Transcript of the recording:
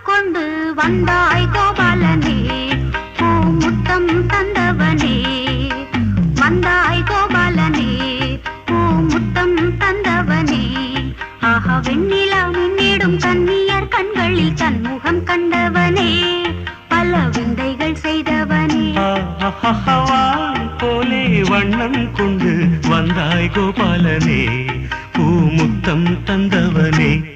கொண்டு வந்தாய் கோபாலனே, பூமுத்தம் தந்தவனே. வந்தாய் கோபாலனே, பூமுத்தம் தந்தவனே. ஆஹா வெண்ணிலா மின்னிடும் கன்னியர் கண்களில் தன்முகம் கண்டவனே, பல விந்தைகள் செய்தவனே. போலே வண்ணம் கொண்டு வந்தாய் கோபாலனே, பூமுத்தம் தந்தவனே.